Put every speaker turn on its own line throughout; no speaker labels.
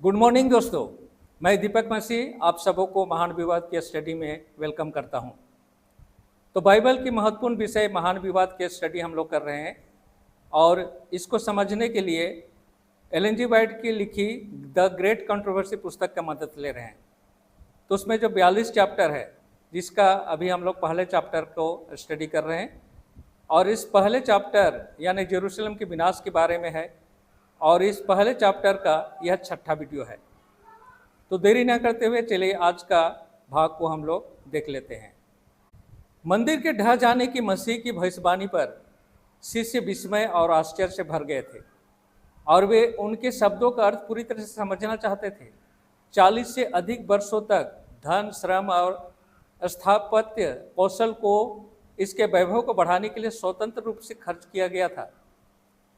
Good morning दोस्तों, मैं दीपक मसीह आप सबों को महान विवाद के स्टडी में वेलकम करता हूं। तो बाइबल की महत्वपूर्ण विषय महान विवाद के स्टडी हम लोग कर रहे हैं और इसको समझने के लिए एलन जी वाइट की लिखी द ग्रेट कंट्रोवर्सी पुस्तक का मदद ले रहे हैं। तो उसमें जो 42 चैप्टर है, जिसका अभी हम लोग पहले चैप्टर को स्टडी कर रहे हैं और इस पहले चैप्टर यानी जेरूशलेम के विनाश के बारे में है और इस पहले चैप्टर का यह छठा वीडियो है। तो देरी न करते हुए चलिए आज का भाग को हम लोग देख लेते हैं। मंदिर के ढह जाने की मसीह की भविष्यवाणी पर शिष्य विस्मय और आश्चर्य से भर गए थे और वे उनके शब्दों का अर्थ पूरी तरह से समझना चाहते थे। 40 से अधिक वर्षों तक धन, श्रम और स्थापत्य कौशल को इसके वैभव को बढ़ाने के लिए स्वतंत्र रूप से खर्च किया गया था।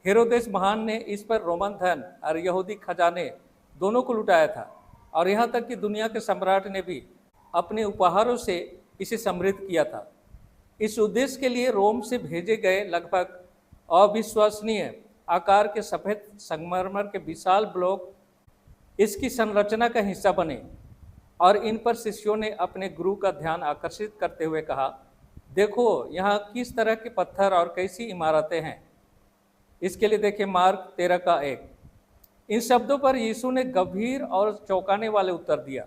हेरोदेस महान ने इस पर रोमन धन और यहूदी खजाने दोनों को लुटाया था और यहाँ तक कि दुनिया के सम्राट ने भी अपने उपहारों से इसे समृद्ध किया था। इस उद्देश्य के लिए रोम से भेजे गए लगभग अविश्वसनीय आकार के सफ़ेद संगमरमर के विशाल ब्लॉक इसकी संरचना का हिस्सा बने और इन पर शिष्यों ने अपने गुरु का ध्यान आकर्षित करते हुए कहा, देखो यहाँ किस तरह के पत्थर और कैसी इमारतें हैं। इसके लिए देखिए मार्क 13:1। इन शब्दों पर यीशु ने गंभीर और चौंकाने वाले उत्तर दिया,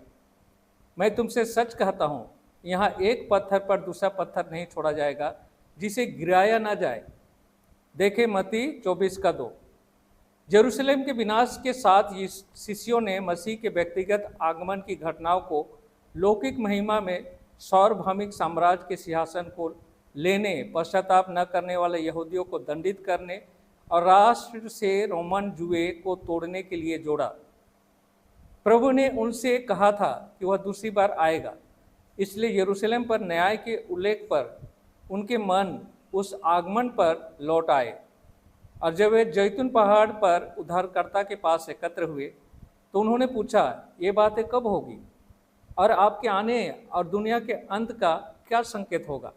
मैं तुमसे सच कहता हूँ, यहाँ एक पत्थर पर दूसरा पत्थर नहीं छोड़ा जाएगा जिसे गिराया ना जाए। देखे मत्ती 24:2। जेरूशलेम के विनाश के साथ शिष्यों ने मसीह के व्यक्तिगत आगमन की घटनाओं को लौकिक महिमा में सार्वभौमिक साम्राज्य के सिंहासन को लेने, पश्चाताप न करने वाले यहूदियों को दंडित करने और राष्ट्र से रोमन जुए को तोड़ने के लिए जोड़ा। प्रभु ने उनसे कहा था कि वह दूसरी बार आएगा, इसलिए यरूशलेम पर न्याय के उल्लेख पर उनके मन उस आगमन पर लौट आए और जब वे जैतून पहाड़ पर उद्धारकर्ता के पास एकत्र हुए तो उन्होंने पूछा, ये बातें कब होगी और आपके आने और दुनिया के अंत का क्या संकेत होगा।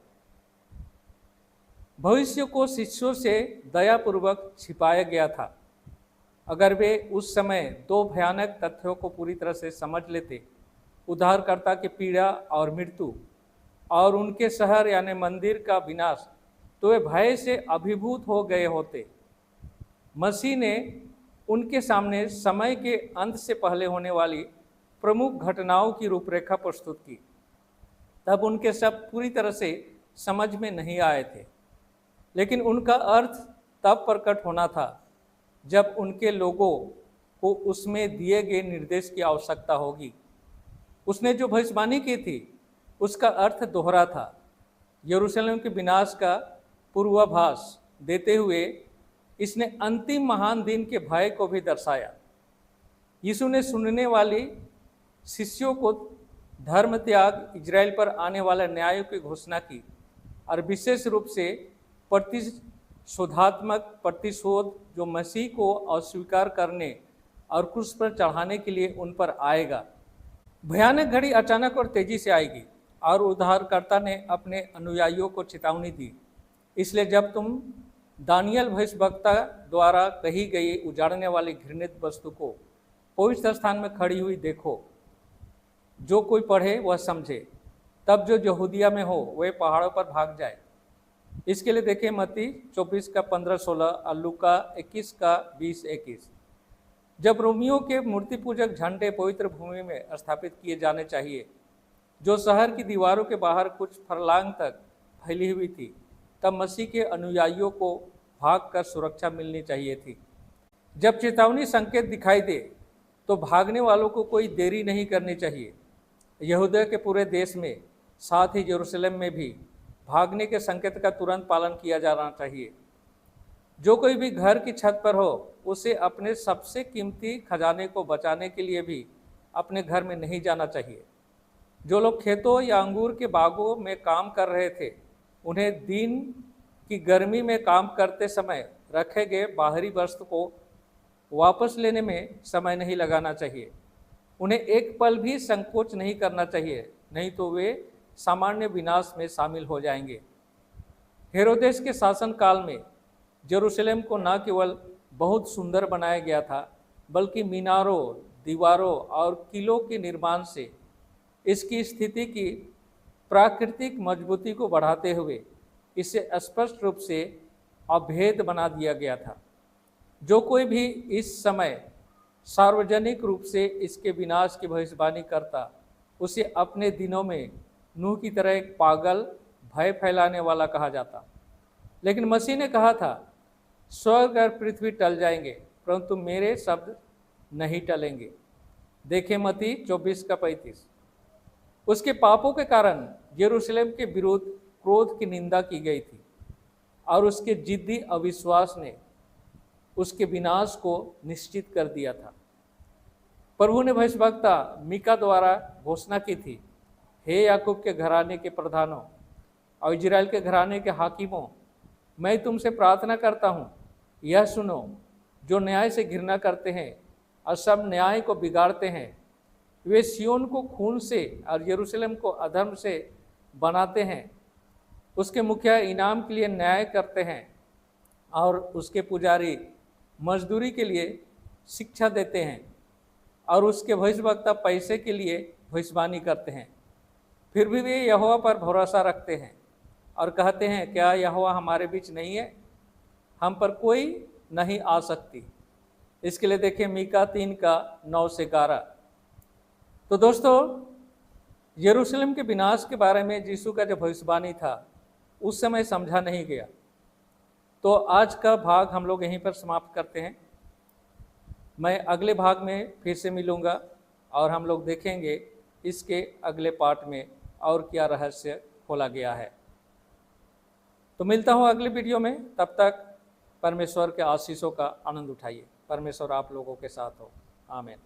भविष्य को शिष्यों से दयापूर्वक छिपाया गया था। अगर वे उस समय दो भयानक तथ्यों को पूरी तरह से समझ लेते, उद्धारकर्ता की पीड़ा और मृत्यु और उनके शहर यानी मंदिर का विनाश, तो वे भय से अभिभूत हो गए होते। मसीह ने उनके सामने समय के अंत से पहले होने वाली प्रमुख घटनाओं की रूपरेखा प्रस्तुत की। तब उनके शब्द पूरी तरह से समझ में नहीं आए थे, लेकिन उनका अर्थ तब प्रकट होना था जब उनके लोगों को उसमें दिए गए निर्देश की आवश्यकता होगी। उसने जो भविष्यवाणी की थी उसका अर्थ दोहरा था। यरूशलेम के विनाश का पूर्वाभास देते हुए इसने अंतिम महान दिन के भय को भी दर्शाया। यीशु ने सुनने वाली शिष्यों को धर्म त्याग, इजराइल पर आने वाले न्याय की घोषणा की और विशेष रूप से प्रतिशोधात्मक प्रतिशोध जो मसीह को अस्वीकार करने और क्रूस पर चढ़ाने के लिए उन पर आएगा। भयानक घड़ी अचानक और तेजी से आएगी और उद्धारकर्ता ने अपने अनुयायियों को चेतावनी दी। इसलिए जब तुम दानियल भविष्यवक्ता द्वारा कही गई उजाड़ने वाली घृणित वस्तु को पवित्र स्थान में खड़ी हुई देखो, जो कोई पढ़े वह समझे, तब जो यहूदिया में हो वह पहाड़ों पर भाग जाए। इसके लिए देखिए मत्ती 24:15-16 और लूका 21:20-21। जब रोमियों के मूर्ति पूजक झंडे पवित्र भूमि में स्थापित किए जाने चाहिए, जो शहर की दीवारों के बाहर कुछ फरलांग तक फैली हुई थी, तब मसीह के अनुयायियों को भागकर सुरक्षा मिलनी चाहिए थी। जब चेतावनी संकेत दिखाई दे तो भागने वालों को कोई देरी नहीं करनी चाहिए। यहूदा के पूरे देश में, साथ ही यरूशलेम में भी भागने के संकेत का तुरंत पालन किया जाना चाहिए। जो कोई भी घर की छत पर हो, उसे अपने सबसे कीमती खजाने को बचाने के लिए भी अपने घर में नहीं जाना चाहिए। जो लोग खेतों या अंगूर के बागों में काम कर रहे थे, उन्हें दिन की गर्मी में काम करते समय रखे गए बाहरी वस्त्र को वापस लेने में समय नहीं लगाना चाहिए। उन्हें एक पल भी संकोच नहीं करना चाहिए, नहीं तो वे सामान्य विनाश में शामिल हो जाएंगे। हेरोदेस के शासनकाल में जेरूशलेम को न केवल बहुत सुंदर बनाया गया था, बल्कि मीनारों, दीवारों और किलों के निर्माण से इसकी स्थिति की प्राकृतिक मजबूती को बढ़ाते हुए इसे स्पष्ट रूप से अभेद बना दिया गया था। जो कोई भी इस समय सार्वजनिक रूप से इसके विनाश की भविष्यवाणी करता, उसे अपने दिनों में नूह की तरह एक पागल, भय फैलाने वाला कहा जाता। लेकिन मसीह ने कहा था, स्वर्ग और पृथ्वी टल जाएंगे परंतु मेरे शब्द नहीं टलेंगे। देखें मत्ती 24:35। उसके पापों के कारण यरूशलेम के विरुद्ध क्रोध की निंदा की गई थी और उसके जिद्दी अविश्वास ने उसके विनाश को निश्चित कर दिया था। प्रभु ने भविष्यवक्ता मीका द्वारा घोषणा की थी, हे याकूब के घराने के प्रधानों और इजराइल के घराने के हाकिमों, मैं तुमसे प्रार्थना करता हूँ, यह सुनो, जो न्याय से घृणा करते हैं और सब न्याय को बिगाड़ते हैं, वे सियोन को खून से और यरूशलेम को अधर्म से बनाते हैं, उसके मुखिया इनाम के लिए न्याय करते हैं और उसके पुजारी मजदूरी के लिए शिक्षा देते हैं और उसके भविष्यवक्ता पैसे के लिए भविष्यवाणी करते हैं। फिर भी वे यहोवा पर भरोसा रखते हैं और कहते हैं, क्या यहोवा हमारे बीच नहीं है? हम पर कोई नहीं आ सकती। इसके लिए देखें मीका 3:9-11। तो दोस्तों, यरूशलेम के विनाश के बारे में यीशु का जो भविष्यवाणी था उस समय समझा नहीं गया। तो आज का भाग हम लोग यहीं पर समाप्त करते हैं। मैं अगले भाग में फिर से मिलूँगा और हम लोग देखेंगे इसके अगले पार्ट में और क्या रहस्य खोला गया है। तो मिलता हूँ अगले वीडियो में। तब तक परमेश्वर के आशीषों का आनंद उठाइए। परमेश्वर आप लोगों के साथ हो। आमीन।